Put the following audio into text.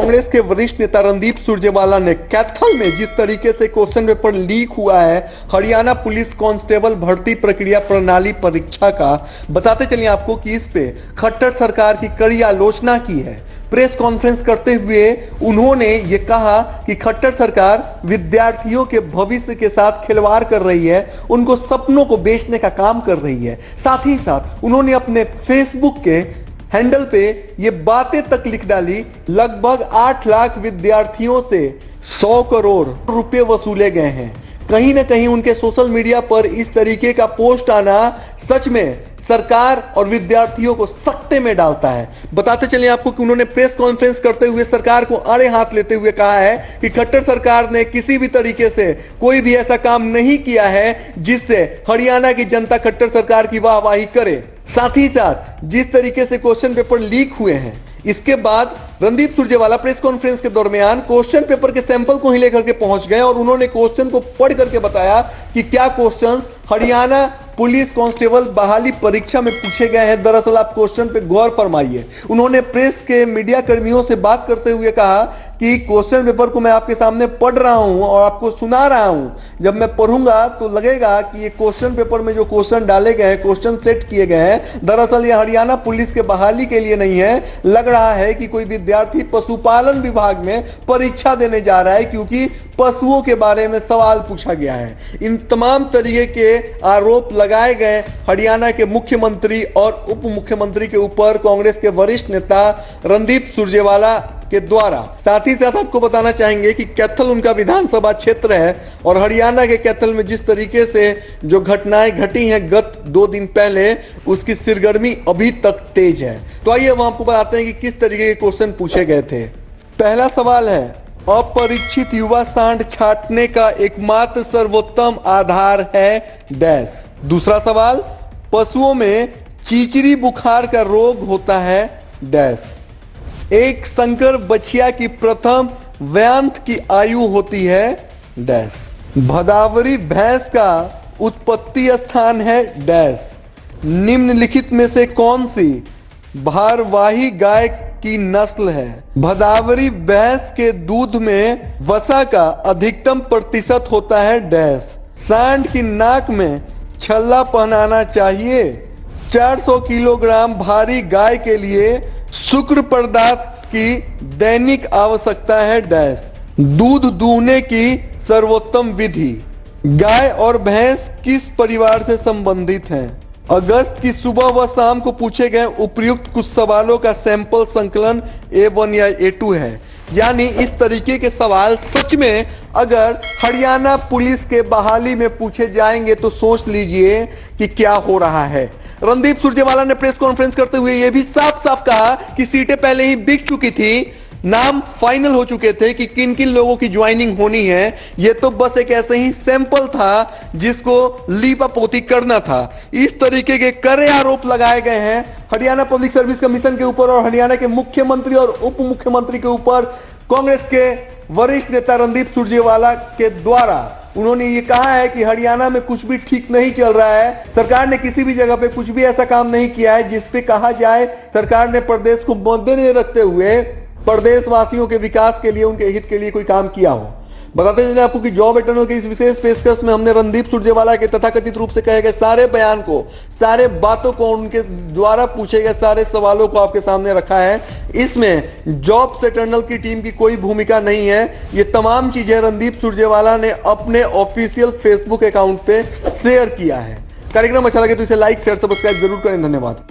कांग्रेस के वरिष्ठ नेता रणदीप सुरजेवाला ने कैथल में जिस तरीके से क्वेश्चन पेपर लीक हुआ है हरियाणा पुलिस कांस्टेबल भर्ती प्रक्रिया प्रणाली परीक्षा का, बताते चलिए आपको कि इस पे खट्टर सरकार की कड़ी आलोचना की है। प्रेस कॉन्फ्रेंस करते हुए उन्होंने ये कहा कि खट्टर सरकार विद्यार्थियों के भविष्य के साथ खिलवाड़ कर रही है, उनको सपनों को बेचने का काम कर रही है। साथ ही साथ उन्होंने अपने फेसबुक के हैंडल पे ये बातें तक लिख डाली, लगभग 8 लाख विद्यार्थियों से 100 करोड़ रुपए वसूले गए हैं। कहीं ना कहीं उनके सोशल मीडिया पर इस तरीके का पोस्ट आना सच में सरकार और विद्यार्थियों को सख्ते में डालता है। बताते चलिए आपको कि उन्होंने प्रेस कॉन्फ्रेंस करते हुए सरकार को आड़े हाथ लेते हुए कहा है कि खट्टर सरकार ने किसी भी तरीके से कोई भी ऐसा काम नहीं किया है जिससे हरियाणा की जनता खट्टर सरकार की वाहवाही करे। साथ ही साथ जिस तरीके से क्वेश्चन पेपर लीक हुए हैं, इसके बाद रणदीप सुरजेवाला प्रेस कॉन्फ्रेंस के दरमियान क्वेश्चन पेपर के सैंपल को ही लेकर के पहुंच गए और उन्होंने क्वेश्चन को पढ़ करके बताया कि क्या क्वेश्चंस हरियाणा पुलिस कांस्टेबल बहाली परीक्षा में पूछे गए हैं। दरअसल आप क्वेश्चन पे गौर फरमाइए। उन्होंने प्रेस के मीडिया कर्मियों से बात करते हुए कहा कि क्वेश्चन पेपर को मैं आपके सामने पढ़ रहा हूं और आपको सुना रहा हूं। जब मैं पढ़ूंगा तो लगेगा कि ये क्वेश्चन पेपर में जो क्वेश्चन डाले गए हैं, क्वेश्चन सेट किए गए हैं, दरअसल ये हरियाणा पुलिस के बहाली के लिए नहीं है। लग रहा है कि कोई विद्यार्थी पशुपालन विभाग में परीक्षा देने जा रहा है, क्योंकि पशुओं के बारे में सवाल पूछा गया है। इन तमाम तरीके के आरोप लगाए गए हरियाणा के मुख्यमंत्री और उप मुख्यमंत्री के ऊपर कांग्रेस के वरिष्ठ नेता रणदीप सुरजेवाला के द्वारा। साथ ही साथ आपको बताना चाहेंगे कि कैथल उनका विधानसभा क्षेत्र है और हरियाणा के कैथल में जिस तरीके से जो घटनाएं घटी हैं गत 2 दिन पहले, उसकी सिरगर्मी अभी तक तेज है। तो आइए हम आपको बताते हैं कि किस तरीके के क्वेश्चन पूछे गए थे। पहला सवाल है, अपरिचित युवा सांड छांटने का एकमात्र सर्वोत्तम आधार है डैश। दूसरा सवाल, पशुओं में चीचरी बुखार का रोग होता है डैश। एक संकर बछिया की प्रथम व्यांत की आयु होती है डैश। भदावरी भैंस का उत्पत्ति स्थान है डैश। निम्नलिखित में से कौन सी भारवाही गाय की नस्ल है। भदावरी भैंस के दूध में वसा का अधिकतम प्रतिशत होता है डैश। सांड की नाक में छल्ला पहनाना चाहिए। 400 किलोग्राम भारी गाय के लिए शुक्र पदार्थ की दैनिक आवश्यकता है डैश। दूध दूहने की सर्वोत्तम विधि। गाय और भैंस किस परिवार से संबंधित हैं। अगस्त की सुबह व शाम को पूछे गए उपयुक्त कुछ सवालों का सैंपल संकलन A1 या A2 है। यानी इस तरीके के सवाल सच में अगर हरियाणा पुलिस के बहाली में पूछे जाएंगे तो सोच लीजिए कि क्या हो रहा है। रणदीप सुरजेवाला ने प्रेस कॉन्फ्रेंस करते हुए यह भी साफ साफ कहा कि सीटें पहले ही बिक चुकी थी, नाम फाइनल हो चुके थे कि किन किन लोगों की ज्वाइनिंग होनी है। यह तो बस एक ऐसे ही सैंपल था जिसको लीपापोती करना था। इस तरीके के कड़े आरोप लगाए गए हैं हरियाणा पब्लिक सर्विस कमीशन के ऊपर और हरियाणा के मुख्यमंत्री और उप मुख्यमंत्री के ऊपर कांग्रेस के वरिष्ठ नेता रणदीप सुरजेवाला के द्वारा। उन्होंने ये कहा है कि हरियाणा में कुछ भी ठीक नहीं चल रहा है। सरकार ने किसी भी जगह पे कुछ भी ऐसा काम नहीं किया है जिसपे कहा जाए सरकार ने प्रदेश को मद्देनजर रखते हुए प्रदेशवासियों के विकास के लिए, उनके हित के लिए कोई काम किया हो। बताते चलें आपको कि जॉब एटर्नल की इस विशेष पेशकश में हमने रणदीप सुरजेवाला के तथाकथित रूप से कहे गए सारे बयान को, सारे बातों को, उनके द्वारा पूछे गए सारे सवालों को आपके सामने रखा है। इसमें जॉब एटर्नल की टीम की कोई भूमिका नहीं है। ये तमाम चीजें रणदीप सुरजेवाला ने अपने ऑफिशियल फेसबुक अकाउंट पे शेयर किया है। कार्यक्रम अच्छा लगे तो इसे लाइक, शेयर, सब्सक्राइब जरूर करें। धन्यवाद।